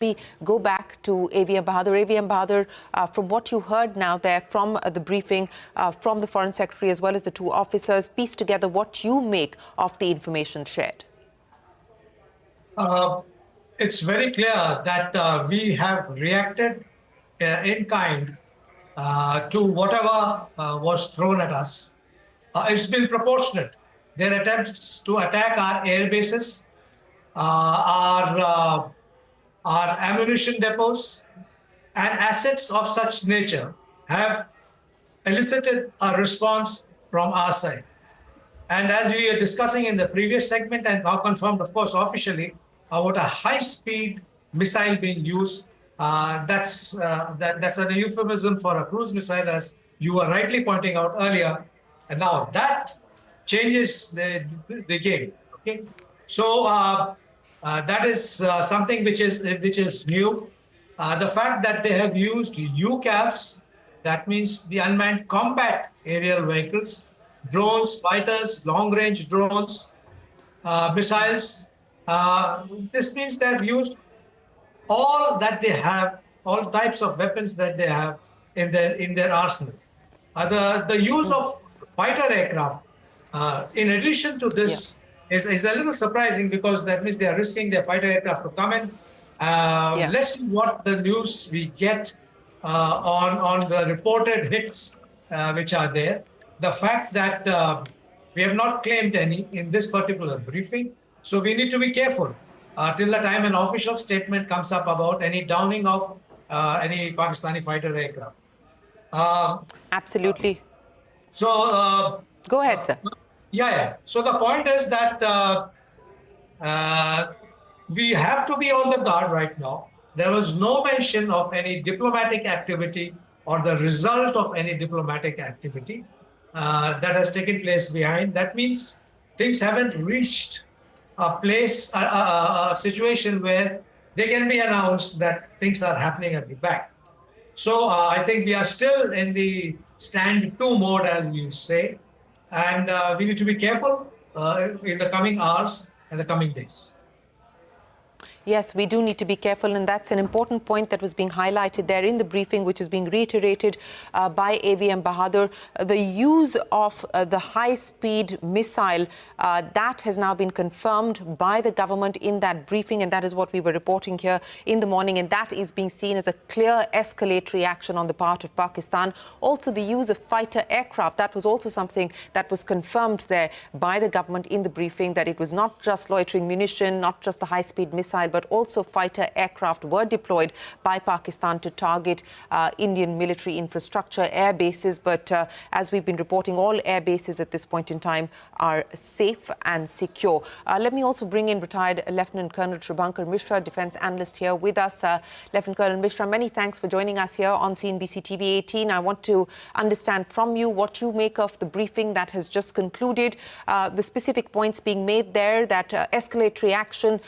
We go back to AVM Bahadur. AVM Bahadur, from what you heard now there from the briefing from the Foreign Secretary as well as the two officers, piece together what you make of the information shared. It's very clear that we have reacted in kind to whatever was thrown at us. It's been proportionate. Their attempts to attack our air bases, our ammunition depots and assets of such nature have elicited a response from our side. And as we were discussing in the previous segment and now confirmed, of course, officially, about a high-speed missile being used, that's a euphemism for a cruise missile, as you were rightly pointing out earlier. And now that changes the game. Okay, so that is something which is new. The fact that they have used UCAVs, that means the unmanned combat aerial vehicles, drones, fighters, long-range drones, missiles. This means they have used all that they have, all types of weapons that they have in their arsenal. The use of fighter aircraft, in addition to this, is a little surprising, because that means they are risking their fighter aircraft to come in. Let's see what the news we get on the reported hits which are there. The fact that we have not claimed any in this particular briefing, so we need to be careful till the time an official statement comes up about any downing of any Pakistani fighter aircraft. Absolutely. So go ahead, sir. Yeah. So the point is that we have to be on the guard right now. There was no mention of any diplomatic activity or the result of any diplomatic activity that has taken place behind. That means things haven't reached a place, a situation where they can be announced that things are happening at the back. So I think we are still in the stand to mode, as you say, and we need to be careful in the coming hours and the coming days. Yes, we do need to be careful, and that's an important point that was being highlighted there in the briefing, which is being reiterated by AVM Bahadur. The use of the high-speed missile, that has now been confirmed by the government in that briefing, and that is what we were reporting here in the morning, and that is being seen as a clear escalatory action on the part of Pakistan. Also, the use of fighter aircraft, that was also something that was confirmed there by the government in the briefing, that it was not just loitering munition, not just the high-speed missile, but also fighter aircraft were deployed by Pakistan to target Indian military infrastructure, air bases. But as we've been reporting, all air bases at this point in time are safe and secure. Let me also bring in retired Lieutenant Colonel Shubhankar Mishra, defense analyst, here with us. Lieutenant Colonel Mishra, many thanks for joining us here on CNBC TV 18. I want to understand from you what you make of the briefing that has just concluded, the specific points being made there, that escalatory action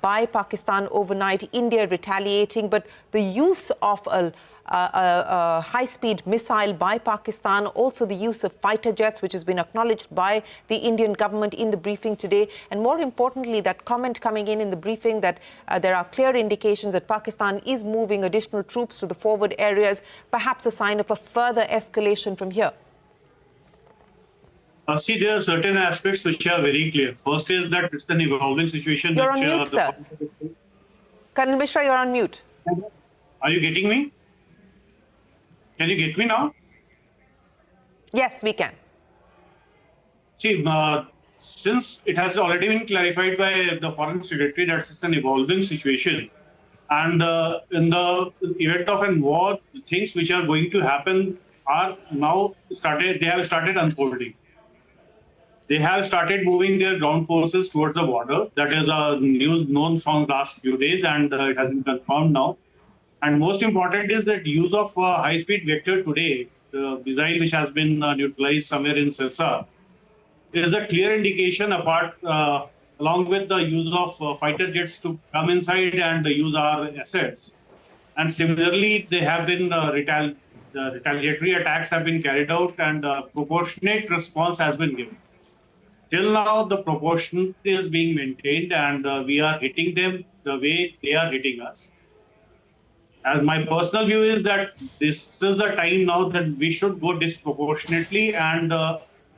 by Pakistan overnight, India retaliating, but the use of a high-speed missile by Pakistan, also the use of fighter jets, which has been acknowledged by the Indian government in the briefing today, and more importantly, that comment coming in the briefing that there are clear indications that Pakistan is moving additional troops to the forward areas, perhaps a sign of a further escalation from here. See, there are certain aspects which are very clear. First is that it's an evolving situation. You're on mute, sir. Colonel Mishra, you're on mute. Are you getting me? Can you get me now? Yes, we can. See, since it has already been clarified by the Foreign Secretary that it's an evolving situation, and in the event of a war, things which are going to happen are now started. They have started unfolding. They have started moving their ground forces towards the border. That is news known from the last few days, and it has been confirmed now. And most important is that use of high-speed vector today, the missile which has been neutralized somewhere in Sirsa, is a clear indication along with the use of fighter jets to come inside and use our assets. And similarly, they have been the retaliatory attacks have been carried out, and proportionate response has been given. Till now, the proportion is being maintained, and we are hitting them the way they are hitting us. As my personal view is that this is the time now that we should go disproportionately and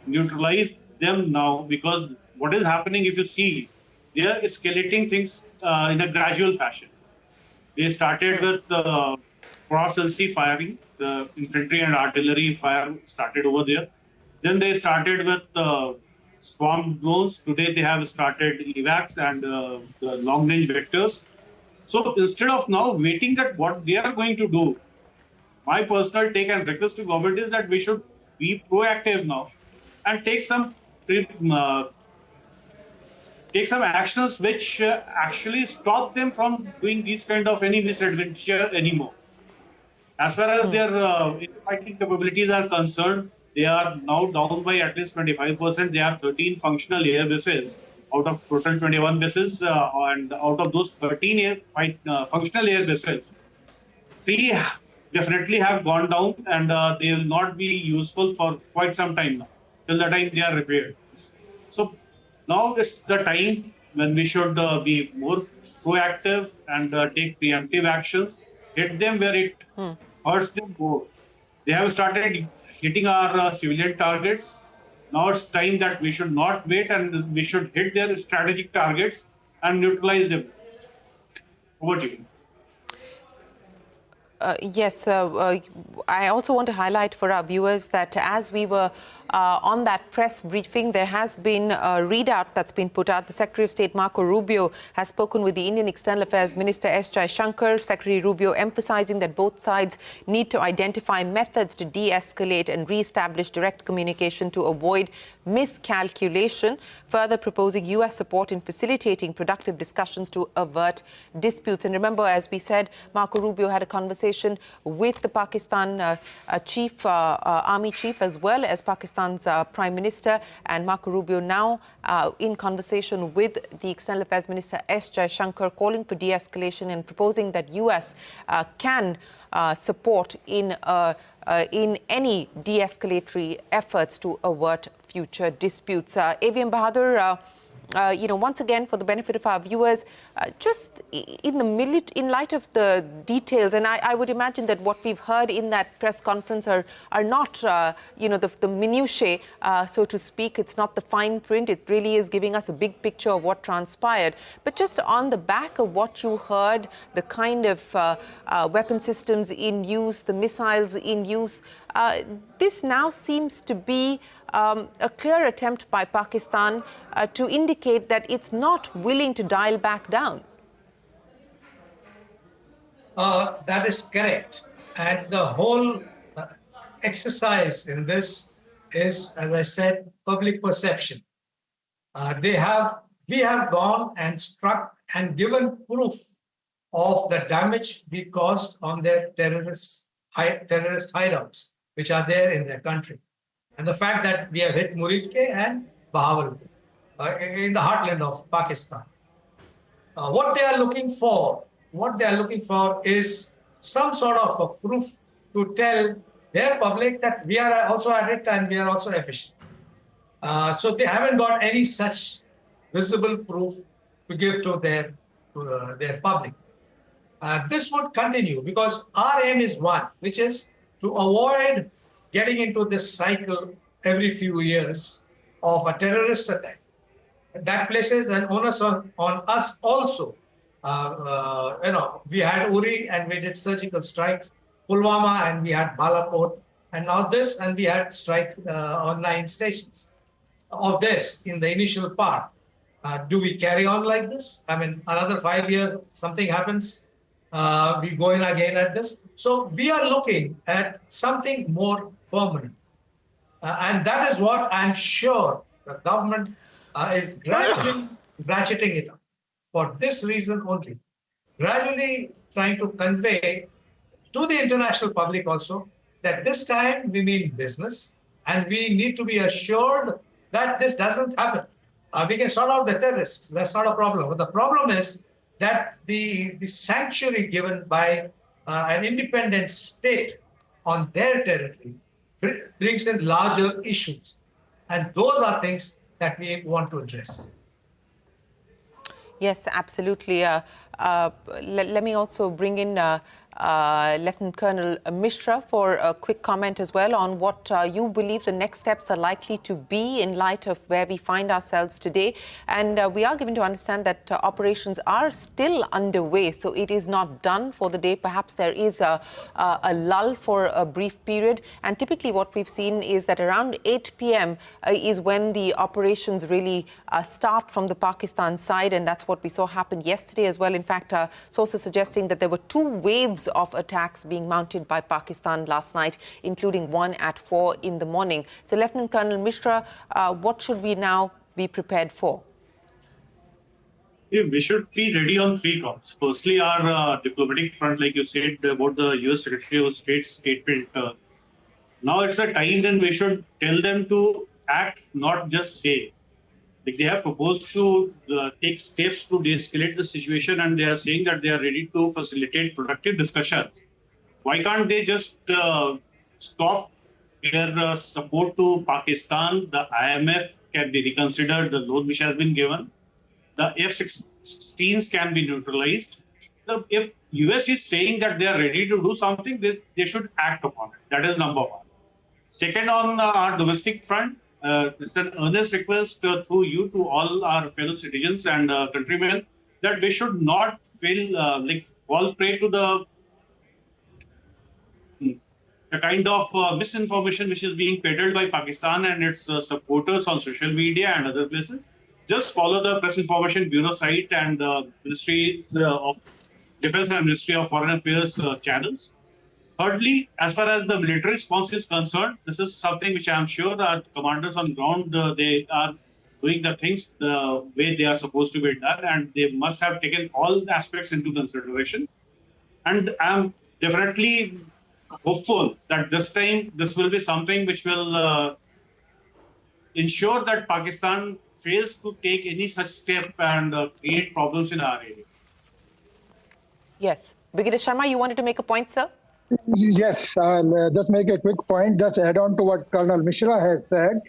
neutralize them now, because what is happening, if you see, they are escalating things in a gradual fashion. They started with cross-LC firing, the infantry and artillery fire started over there. Then they started with swarm drones. Today they have started evacs and the long-range vectors. So instead of now waiting that what they are going to do, my personal take and request to government is that we should be proactive now and take some actions which actually stop them from doing these kind of any misadventure anymore. As far as their fighting capabilities are concerned, they are now down by at least 25%. They have 13 functional air bases out of total 21 bases, and out of those 13 functional air bases, 3 definitely have gone down, and they will not be useful for quite some time now, till the time they are repaired. So now is the time when we should be more proactive and take preemptive actions, hit them where it hurts them more. They have started hitting our civilian targets. Now it's time that we should not wait and we should hit their strategic targets and neutralize them. Over to you. Yes, I also want to highlight for our viewers that as we were on that press briefing, there has been a readout that's been put out. The Secretary of State, Marco Rubio, has spoken with the Indian External Affairs Minister S. Jaishankar. Secretary Rubio emphasizing that both sides need to identify methods to de-escalate and re-establish direct communication to avoid miscalculation, further proposing U.S. support in facilitating productive discussions to avert disputes. And remember, as we said, Marco Rubio had a conversation with the Pakistan army chief, as well as Pakistan's Prime Minister, and Marco Rubio now in conversation with the External Affairs Minister S. Jaishankar, calling for de-escalation and proposing that U.S. can support in any de-escalatory efforts to avert future disputes. AVM Bahadur, once again, for the benefit of our viewers, just in light of the details, and I would imagine that what we've heard in that press conference are not, the minutiae, so to speak. It's not the fine print. It really is giving us a big picture of what transpired. But just on the back of what you heard, the kind of weapon systems in use, the missiles in use, this now seems to be a clear attempt by Pakistan to indicate that it's not willing to dial back down. That is correct. And the whole exercise in this is, as I said, public perception. We have gone and struck and given proof of the damage we caused on their terrorist hideouts, which are there in their country. And the fact that we have hit Muridke and Bahadur in the heartland of Pakistan. What they are looking for is some sort of a proof to tell their public that we are also at it and we are also efficient. So they haven't got any such visible proof to give to their public. This would continue because our aim is one, which is to avoid getting into this cycle every few years of a terrorist attack. That places an onus on us also. We had Uri and we did surgical strikes, Pulwama and we had Balapur, and now this, and we had strike on 9 stations of this in the initial part. Do we carry on like this? I mean, another 5 years, something happens, we go in again at this. So we are looking at something more permanent. And that is what I'm sure the government is gradually ratcheting it up. For this reason only, gradually trying to convey to the international public also that this time we mean business and we need to be assured that this doesn't happen. We can sort out the terrorists, that's not a problem. But the problem is that the sanctuary given by an independent state on their territory brings in larger issues. And those are things that we want to address. Yes, absolutely. Let me also bring in Lieutenant Colonel Mishra for a quick comment as well on what you believe the next steps are likely to be in light of where we find ourselves today. And we are given to understand that operations are still underway, so it is not done for the day. Perhaps there is a lull for a brief period. And typically what we've seen is that around 8 p.m. Is when the operations really start from the Pakistan side, and that's what we saw happen yesterday as well. In fact, sources suggesting that there were 2 waves of attacks being mounted by Pakistan last night, including one at 4 in the morning. So, Lieutenant Colonel Mishra, what should we now be prepared for? We should be ready on 3 counts. Firstly, our diplomatic front, like you said about the US Secretary of State's statement. Now it's a time when we should tell them to act, not just say. Like they have proposed to take steps to de-escalate the situation, and they are saying that they are ready to facilitate productive discussions. Why can't they just stop their support to Pakistan? The IMF can be reconsidered, the loan which has been given. The F-16s can be neutralized. If US is saying that they are ready to do something, they should act upon it. That is number one. Second, on our domestic front, it's an earnest request through you to all our fellow citizens and countrymen that we should not fall prey to the kind of misinformation which is being peddled by Pakistan and its supporters on social media and other places. Just follow the Press Information Bureau site and the Ministry of Defense and Ministry of Foreign Affairs channels. Thirdly, as far as the military response is concerned, this is something which I am sure our commanders on ground, they are doing the things the way they are supposed to be done, and they must have taken all aspects into consideration. And I am definitely hopeful that this time this will be something which will ensure that Pakistan fails to take any such step and create problems in our area. Yes. Brigadier Sharma, you wanted to make a point, sir? Yes, I'll just make a quick point, just add on to what Colonel Mishra has said.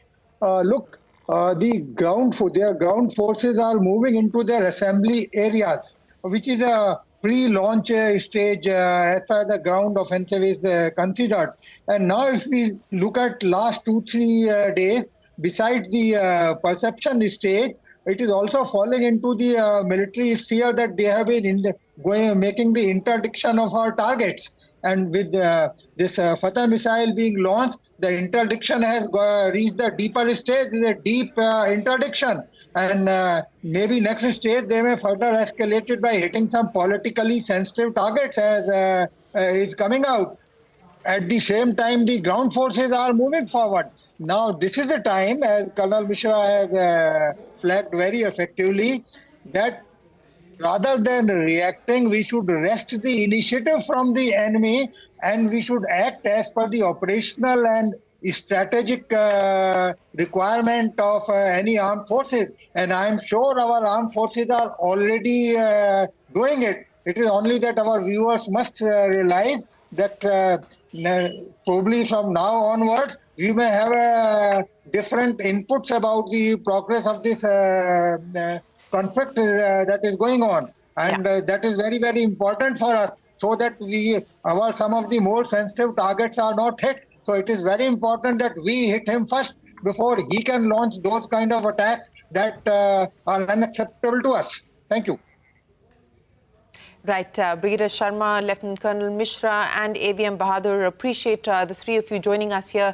Look, their ground forces are moving into their assembly areas, which is a pre-launch stage as far as the ground offensive is considered. And now if we look at last 2-3 days, besides the perception stage, it is also falling into the military sphere that they have been making the interdiction of our targets. And with this Fateh missile being launched, the interdiction has reached the deeper stage, the deep interdiction. And maybe next stage, they may further escalate it by hitting some politically sensitive targets as is coming out. At the same time, the ground forces are moving forward. Now, this is the time, as Colonel Mishra has flagged very effectively, that rather than reacting, we should wrest the initiative from the enemy and we should act as per the operational and strategic requirement of any armed forces. And I'm sure our armed forces are already doing it. It is only that our viewers must realize that probably from now onwards, we may have different inputs about the progress of this conflict that is going on, and that is very, very important for us, so that some of the more sensitive targets are not hit. So it is very important that we hit him first before he can launch those kind of attacks that are unacceptable to us. Thank you. Right, Brigadier Sharma, Lieutenant Colonel Mishra and AVM Bahadur, appreciate the 3 of you joining us here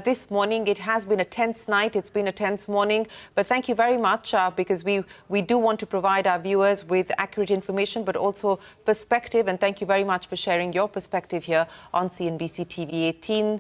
this morning. It has been a tense night, it's been a tense morning, but thank you very much because we do want to provide our viewers with accurate information but also perspective, and thank you very much for sharing your perspective here on CNBC TV 18.